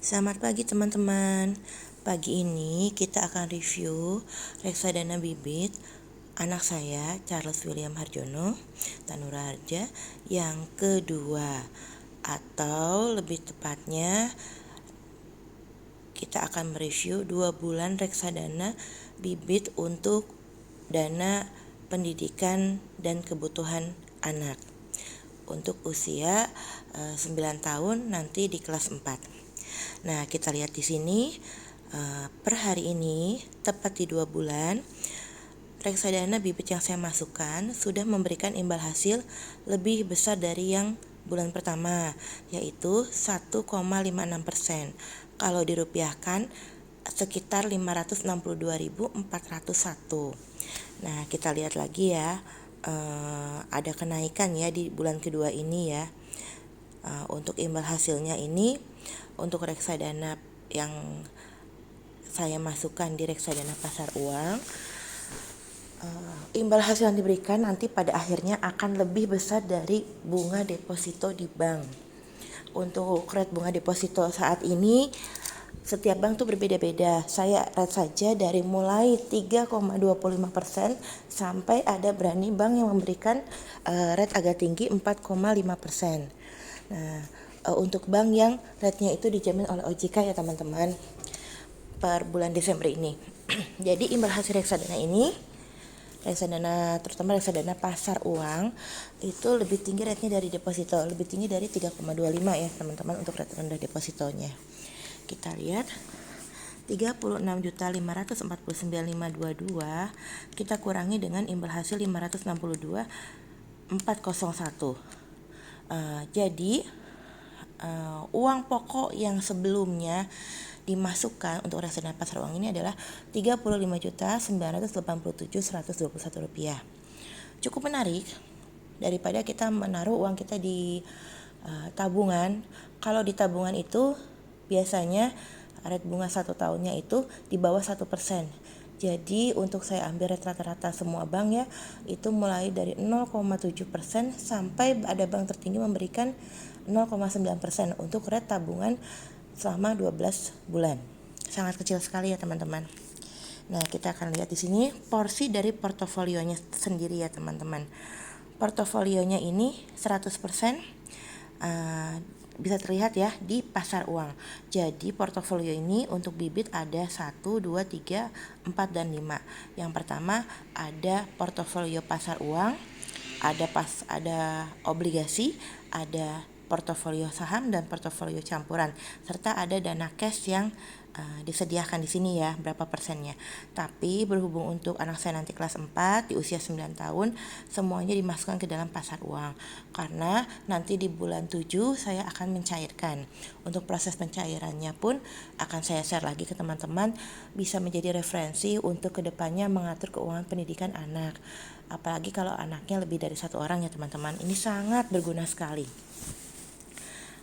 Selamat pagi teman-teman. Pagi ini kita akan review reksadana bibit anak saya Charles William Harjono Tanura Harja yang kedua, atau lebih tepatnya kita akan mereview 2 bulan reksadana bibit untuk dana pendidikan dan kebutuhan anak untuk usia 9 tahun nanti di kelas 4. Nah, kita lihat di sini per hari ini tepat di 2 bulan reksadana bibit yang saya masukkan sudah memberikan imbal hasil lebih besar dari yang bulan pertama, yaitu 1,56%. Kalau dirupiahkan sekitar 562.401. Nah, kita lihat lagi ya, ada kenaikan ya di bulan kedua ini ya. Untuk imbal hasilnya ini untuk reksadana yang saya masukkan di reksadana pasar uang, imbal hasil yang diberikan nanti pada akhirnya akan lebih besar dari bunga deposito di bank. Untuk rate bunga deposito saat ini setiap bank tuh berbeda-beda. Saya rate saja dari mulai 3,25% sampai ada berani bank yang memberikan rate agak tinggi 4,5%. Nah, untuk bank yang rate-nya itu dijamin oleh OJK ya teman-teman per bulan Desember ini. Jadi imbal hasil reksadana ini, terutama reksadana pasar uang itu lebih tinggi rate-nya dari deposito, lebih tinggi dari 3,25 ya teman-teman untuk rate rendah depositonya. Kita lihat 36.549.522 kita kurangi dengan imbal hasil 562.401. Jadi uang pokok yang sebelumnya dimasukkan untuk reksadana pasar uang ini adalah Rp35.987.121. Cukup menarik daripada kita menaruh uang kita di tabungan. Kalau di tabungan itu biasanya rate bunga 1 tahunnya itu di bawah 1%. Jadi untuk saya ambil rate rata-rata semua bank ya, itu mulai dari 0,7% sampai ada bank tertinggi memberikan 0,9% untuk rate tabungan selama 12 bulan. Sangat kecil sekali ya teman-teman. Nah, kita akan lihat di sini porsi dari portofolionya sendiri ya teman-teman. Portofolionya ini 100% bisa terlihat ya di pasar uang. Jadi portofolio ini untuk bibit ada 1, 2, 3, 4, dan 5. Yang pertama ada portofolio pasar uang, ada obligasi, ada portofolio saham dan portofolio campuran, serta ada dana cash yang disediakan di sini ya, berapa persennya. Tapi berhubung untuk anak saya nanti kelas 4 di usia 9 tahun, semuanya dimasukkan ke dalam pasar uang. Karena nanti di bulan 7 saya akan mencairkan. Untuk proses pencairannya pun akan saya share lagi ke teman-teman, bisa menjadi referensi untuk kedepannya mengatur keuangan pendidikan anak. Apalagi kalau anaknya lebih dari 1 orang ya teman-teman. Ini sangat berguna sekali.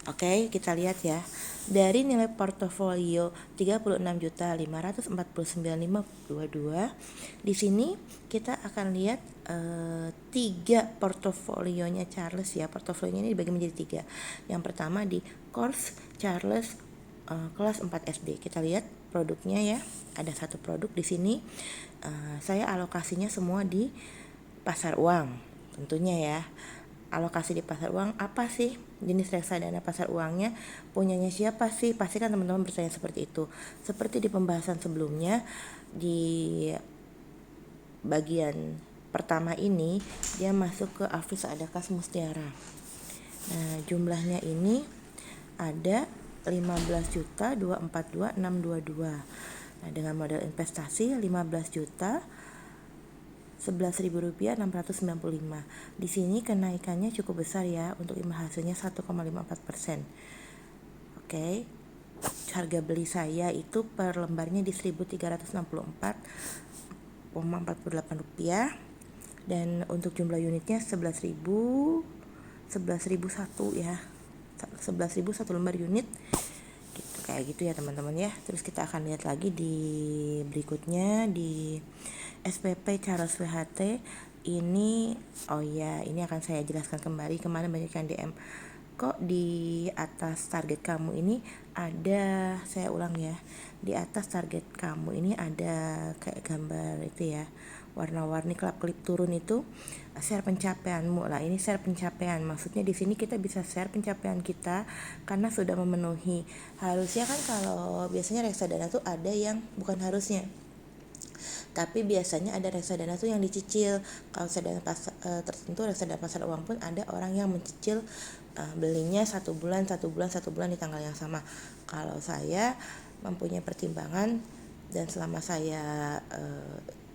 Oke, kita lihat ya. Dari nilai portofolio 36.549.522, di sini kita akan lihat 3 portofolionya Charles ya. Portofolionya ini dibagi menjadi 3. Yang pertama di course Charles kelas 4 SD. Kita lihat produknya ya. Ada 1 produk di sini. Saya alokasinya semua di pasar uang tentunya ya. Alokasi di pasar uang apa sih? Jenis reksadana pasar uangnya punyanya siapa sih? Pasti kan teman-teman bertanya seperti itu. Seperti di pembahasan sebelumnya, di bagian pertama ini dia masuk ke Afis Adakas Mustiara. Nah, jumlahnya ini ada 15.242.622. Nah, dengan modal investasi 15 juta Rp11.695. Di sini kenaikannya cukup besar ya, untuk imbal hasilnya 1,54%. Oke. Harga beli saya itu per lembarnya di Rp1.364,48 dan untuk jumlah unitnya 11.001 ya. 11.001 lembar unit. Gitu, kayak gitu ya teman-teman ya. Terus kita akan lihat lagi di berikutnya di SPP Charles WHT ini. Oh ya, ini akan saya jelaskan kembali. Kemarin banyak yang DM kok di atas target kamu ini ada, saya ulang ya, di atas target kamu ini ada kayak gambar itu ya, warna-warni kelap-kelip turun itu share pencapaianmu lah. Ini share pencapaian, maksudnya di sini kita bisa share pencapaian kita karena sudah memenuhi. Harusnya kan kalau biasanya reksadana tuh ada yang bukan harusnya, tapi biasanya ada reksadana tuh yang dicicil. Kalau tertentu reksadana pasar uang pun ada orang yang mencicil belinya 1 bulan di tanggal yang sama. Kalau saya mempunyai pertimbangan dan selama saya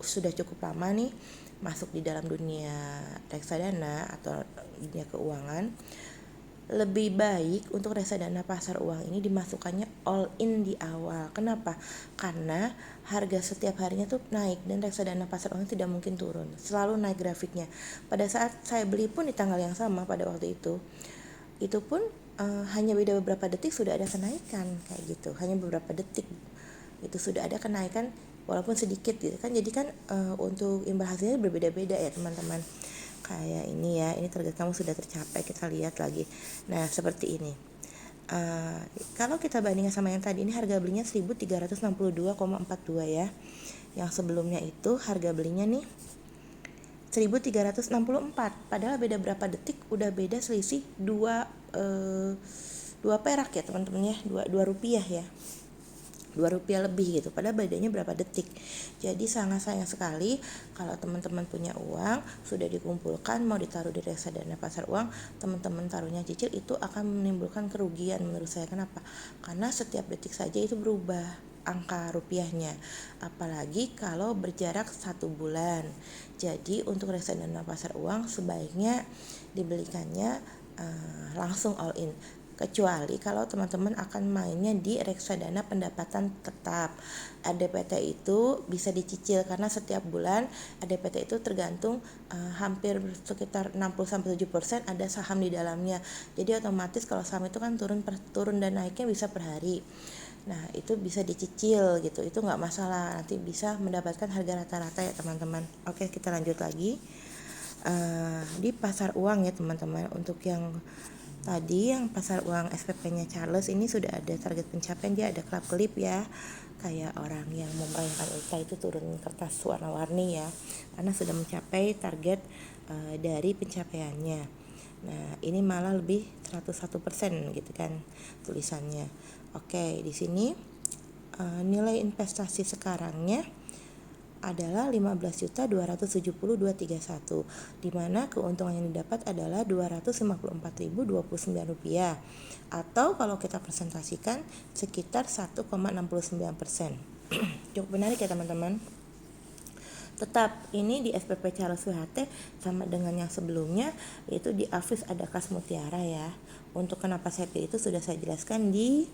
sudah cukup lama nih masuk di dalam dunia reksadana atau dunia keuangan, lebih baik untuk reksadana pasar uang ini dimasukkannya all in di awal. Kenapa? Karena harga setiap harinya tuh naik dan reksadana pasar uang tidak mungkin turun, selalu naik grafiknya. Pada saat saya beli pun di tanggal yang sama pada waktu itu pun hanya beda beberapa detik sudah ada kenaikan kayak gitu, hanya beberapa detik itu sudah ada kenaikan walaupun sedikit gitu kan. Jadi kan untuk imbal hasilnya berbeda-beda ya teman-teman. Kayak ini ya, ini target kamu sudah tercapai, kita lihat lagi. Nah seperti ini. Kalau kita bandingkan sama yang tadi, ini harga belinya 1362,42 ya. Yang sebelumnya itu harga belinya nih 1364, padahal beda berapa detik udah beda selisih 2 perak ya teman-teman ya, 2 rupiah ya, 2 rupiah lebih gitu, padahal bedanya berapa detik. Jadi sangat sayang sekali kalau teman-teman punya uang sudah dikumpulkan mau ditaruh di reksadana pasar uang, teman-teman taruhnya cicil, itu akan menimbulkan kerugian menurut saya. Kenapa? Karena setiap detik saja itu berubah angka rupiahnya, apalagi kalau berjarak 1 bulan. Jadi untuk reksadana pasar uang sebaiknya dibelikannya langsung all in, kecuali kalau teman-teman akan mainnya di reksadana pendapatan tetap. ADPT itu bisa dicicil karena setiap bulan ADPT itu tergantung hampir sekitar 60-70% ada saham di dalamnya. Jadi otomatis kalau saham itu kan turun dan naiknya bisa per hari. Nah itu bisa dicicil gitu, itu nggak masalah, nanti bisa mendapatkan harga rata-rata ya teman-teman. Oke, kita lanjut lagi di pasar uang ya teman-teman. Untuk yang tadi yang pasar uang SPP-nya Charles ini sudah ada target pencapaian, dia ada kelap-kelip ya, kayak orang yang mau merayakan ultah itu turun kertas warna-warni ya, karena sudah mencapai target dari pencapaiannya. Nah ini malah lebih 101% gitu kan tulisannya. Oke, di sini nilai investasi sekarangnya adalah 15.270.231, di mana keuntungan yang didapat adalah Rp254.029, atau kalau kita presentasikan sekitar 1,69%. Cukup menarik ya teman-teman. Tetap ini di SPP Charles WHT sama dengan yang sebelumnya, yaitu di Afis Adakas Mutiara ya. Untuk kenapa saya pilih itu sudah saya jelaskan di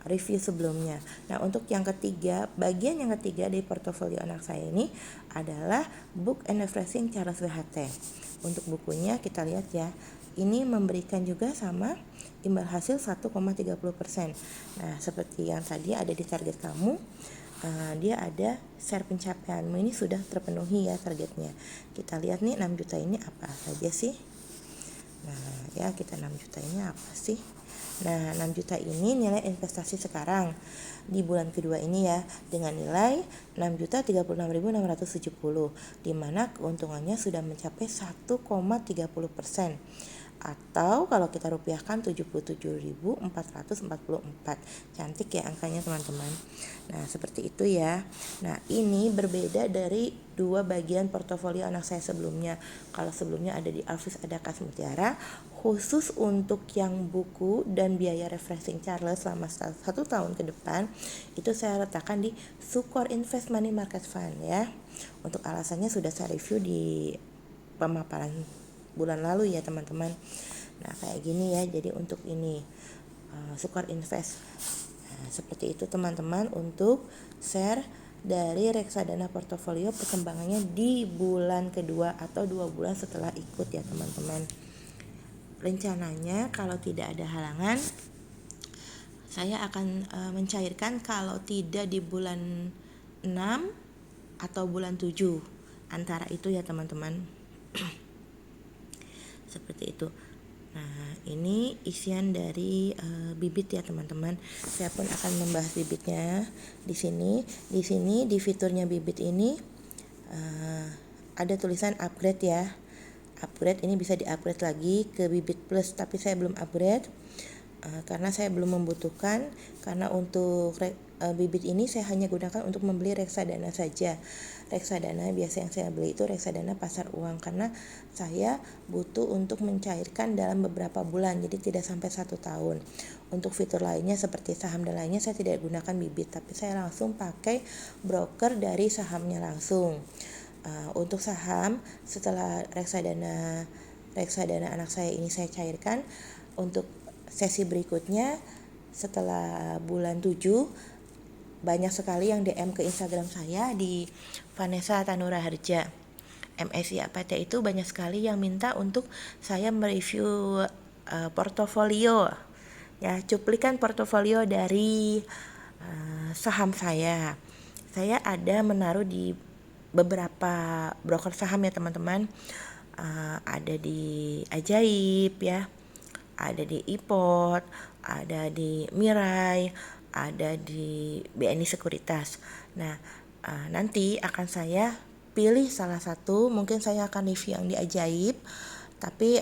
review sebelumnya. Nah untuk yang ketiga, bagian yang ketiga dari portofolio anak saya ini adalah Book and Refreshing Charles WHT. Untuk bukunya kita lihat ya, ini memberikan juga sama imbal hasil 1,30%. Nah seperti yang tadi ada di target kamu, dia ada share pencapaianmu ini sudah terpenuhi ya targetnya. Kita lihat nih 6 juta ini apa saja sih. Nah ya, kita 6 juta ini apa sih. Nah 6 juta ini nilai investasi sekarang di bulan kedua ini ya, dengan nilai 6.036.670, di mana keuntungannya sudah mencapai 1,30%, atau kalau kita rupiahkan 77.444. Cantik ya angkanya teman-teman. Nah seperti itu ya. Nah ini berbeda dari dua bagian portofolio anak saya sebelumnya. Kalau sebelumnya ada di Alvis Adakas Mutiara, khusus untuk yang buku dan biaya refreshing Charles selama 1 tahun ke depan, itu saya letakkan di Sukor Invest Money Market Fund ya. Untuk alasannya sudah saya review di pemaparan bulan lalu ya teman-teman. Nah kayak gini ya, jadi untuk ini Sukor Invest. Nah, seperti itu teman-teman untuk share dari reksadana portofolio perkembangannya di bulan kedua atau 2 bulan setelah ikut ya teman-teman. Rencananya kalau tidak ada halangan, saya akan mencairkan kalau tidak di bulan 6 atau bulan 7, antara itu ya teman-teman. Seperti itu. Nah, ini isian dari bibit ya teman-teman. Saya pun akan membahas bibitnya di sini. Di fiturnya bibit ini ada tulisan upgrade ya. Upgrade ini bisa di-upgrade lagi ke bibit plus, tapi saya belum upgrade karena saya belum membutuhkan. Karena untuk bibit ini saya hanya gunakan untuk membeli reksadana saja. Reksadana biasa yang saya beli itu reksadana pasar uang, karena saya butuh untuk mencairkan dalam beberapa bulan, jadi tidak sampai 1 tahun. Untuk fitur lainnya seperti saham dan lainnya saya tidak gunakan bibit, tapi saya langsung pakai broker dari sahamnya langsung. Untuk saham, setelah reksadana anak saya ini saya cairkan, untuk sesi berikutnya setelah bulan 7 banyak sekali yang DM ke Instagram saya di Vanessa Tanura Harja MSI APT, itu banyak sekali yang minta untuk saya mereview portofolio ya, cuplikan portofolio dari saham saya. Saya ada menaruh di beberapa broker saham ya teman-teman. Ada di Ajaib ya, ada di iPod, ada di Mirai, ada di BNI Sekuritas. Nah, nanti akan saya pilih salah satu, mungkin saya akan review yang di Ajaib, tapi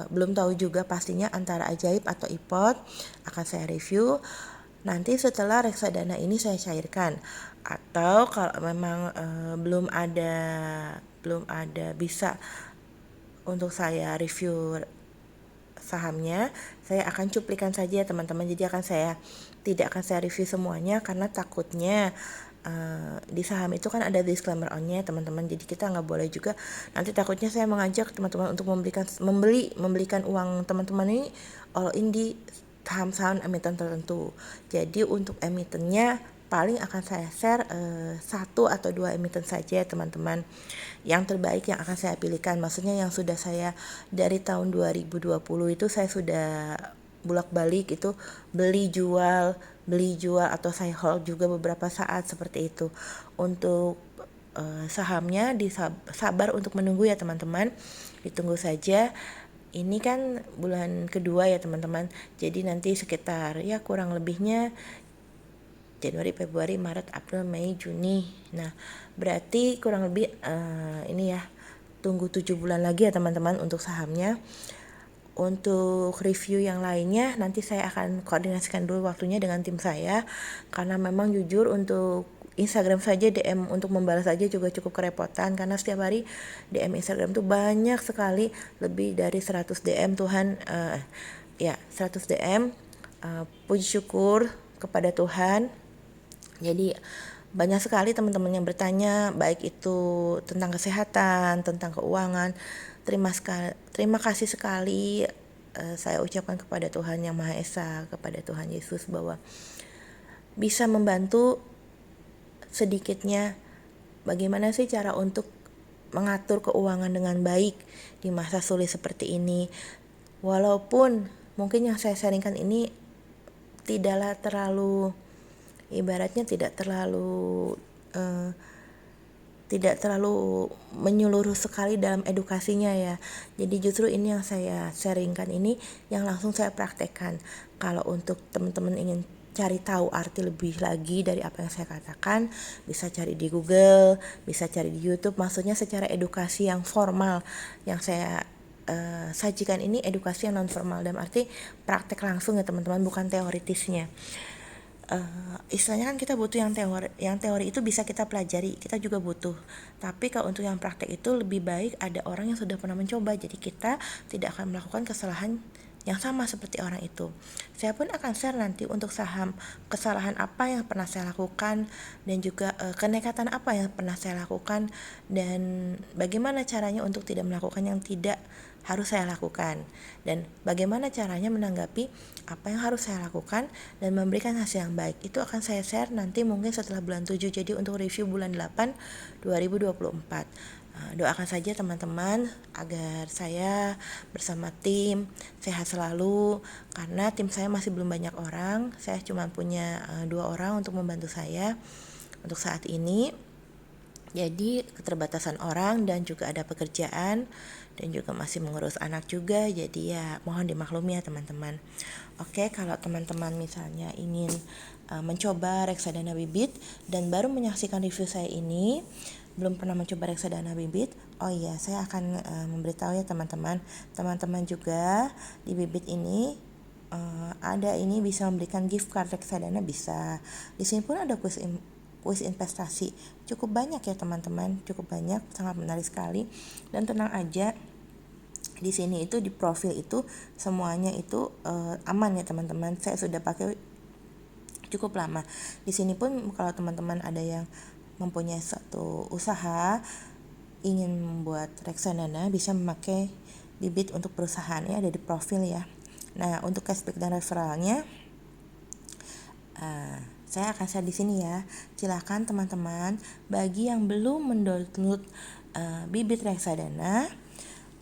belum tahu juga pastinya antara Ajaib atau iPod. Akan saya review nanti setelah reksadana ini saya cairkan, atau kalau memang belum ada bisa untuk saya review sahamnya, saya akan cuplikan saja teman-teman. Jadi tidak akan saya review semuanya, karena takutnya di saham itu kan ada disclaimer on-nya teman-teman. Jadi kita nggak boleh juga, nanti takutnya saya mengajak teman-teman untuk membelikan uang teman-teman ini all in di saham-saham emiten tertentu. Jadi untuk emitennya paling akan saya share 1 atau 2 emiten saja teman-teman, yang terbaik yang akan saya pilihkan. Maksudnya yang sudah saya dari tahun 2020 itu saya sudah bolak-balik itu beli jual atau saya hold juga beberapa saat seperti itu. Untuk sahamnya sabar untuk menunggu ya teman-teman, ditunggu saja. Ini kan bulan kedua ya teman-teman, jadi nanti sekitar ya kurang lebihnya Januari, Februari, Maret, April, Mei, Juni. Nah, berarti kurang lebih ini ya, tunggu 7 bulan lagi ya teman-teman untuk sahamnya. Untuk review yang lainnya nanti saya akan koordinasikan dulu waktunya dengan tim saya, karena memang jujur untuk Instagram saja DM untuk membalas saja juga cukup kerepotan, karena setiap hari DM Instagram tuh banyak sekali, lebih dari 100 DM Tuhan, 100 DM. Puji syukur kepada Tuhan. Jadi banyak sekali teman-teman yang bertanya, baik itu tentang kesehatan, tentang keuangan. Terima kasih sekali saya ucapkan kepada Tuhan Yang Maha Esa, kepada Tuhan Yesus, bahwa bisa membantu sedikitnya bagaimana sih cara untuk mengatur keuangan dengan baik di masa sulit seperti ini. Walaupun mungkin yang saya sharingkan ini tidaklah terlalu, ibaratnya tidak terlalu menyeluruh sekali dalam edukasinya ya. Jadi justru ini yang saya sharingkan ini yang langsung saya praktekkan. Kalau untuk teman-teman ingin cari tahu arti lebih lagi dari apa yang saya katakan, bisa cari di Google, bisa cari di YouTube. Maksudnya secara edukasi yang formal yang saya sajikan ini edukasi yang non formal, dalam arti praktek langsung ya teman-teman, bukan teoritisnya. Istilahnya kan kita butuh yang teori itu bisa kita pelajari, kita juga butuh, tapi kalau untuk yang praktek itu lebih baik ada orang yang sudah pernah mencoba, jadi kita tidak akan melakukan kesalahan yang sama seperti orang itu. Saya pun akan share nanti untuk saham, kesalahan apa yang pernah saya lakukan, dan juga kenekatan apa yang pernah saya lakukan, dan bagaimana caranya untuk tidak melakukan yang tidak harus saya lakukan, dan bagaimana caranya menanggapi apa yang harus saya lakukan dan memberikan hasil yang baik. Itu akan saya share nanti mungkin setelah bulan 7, jadi untuk review bulan 8 2024. Doakan saja teman-teman agar saya bersama tim sehat selalu, karena tim saya masih belum banyak orang. Saya cuma punya 2 orang untuk membantu saya untuk saat ini. Jadi keterbatasan orang dan juga ada pekerjaan dan juga masih mengurus anak juga, jadi ya mohon dimaklumi ya teman-teman. Oke, kalau teman-teman misalnya ingin mencoba reksadana bibit dan baru menyaksikan review saya ini, belum pernah mencoba reksadana bibit, oh iya saya akan memberitahu ya teman-teman. Teman-teman juga di bibit ini ada ini bisa memberikan gift card reksadana, bisa. Di sini pun ada kuis investasi, cukup banyak ya teman-teman, cukup banyak, sangat menarik sekali. Dan tenang aja, di sini itu di profil itu semuanya itu aman ya teman-teman. Saya sudah pakai cukup lama. Di sini pun kalau teman-teman ada yang mempunyai suatu usaha ingin membuat reksadana, bisa memakai bibit untuk perusahaannya, ada di profil ya. Nah, untuk cashback dan referralnya saya akan share di sini ya. Silakan teman-teman, bagi yang belum mendownload bibit reksadana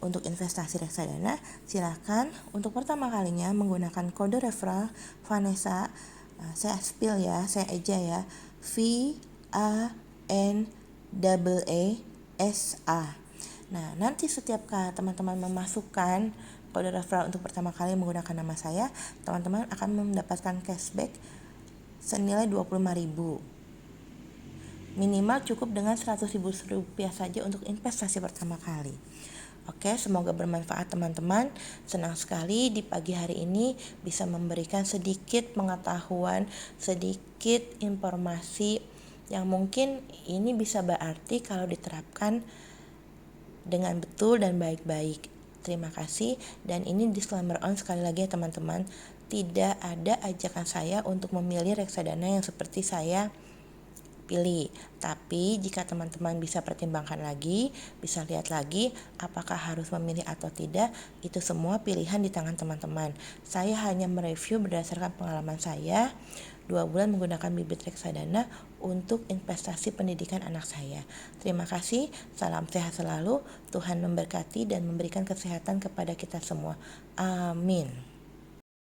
untuk investasi reksadana, silakan untuk pertama kalinya menggunakan kode referral Vanessa. Saya spill ya, saya eja ya. VANEESA. Nah, nanti setiap kali teman-teman memasukkan kode referral untuk pertama kali menggunakan nama saya, teman-teman akan mendapatkan cashback senilai 25.000. Minimal cukup dengan 100.000 rupiah saja untuk investasi pertama kali. Oke, semoga bermanfaat teman-teman. Senang sekali di pagi hari ini bisa memberikan sedikit pengetahuan, sedikit informasi yang mungkin ini bisa berarti kalau diterapkan dengan betul dan baik-baik. Terima kasih, dan ini disclaimer on sekali lagi ya teman-teman. Tidak ada ajakan saya untuk memilih reksadana yang seperti saya pilih. Tapi jika teman-teman bisa pertimbangkan lagi, bisa lihat lagi apakah harus memilih atau tidak, itu semua pilihan di tangan teman-teman. Saya hanya mereview berdasarkan pengalaman saya 2 bulan menggunakan bibit reksadana untuk investasi pendidikan anak saya. Terima kasih, salam sehat selalu, Tuhan memberkati dan memberikan kesehatan kepada kita semua. Amin.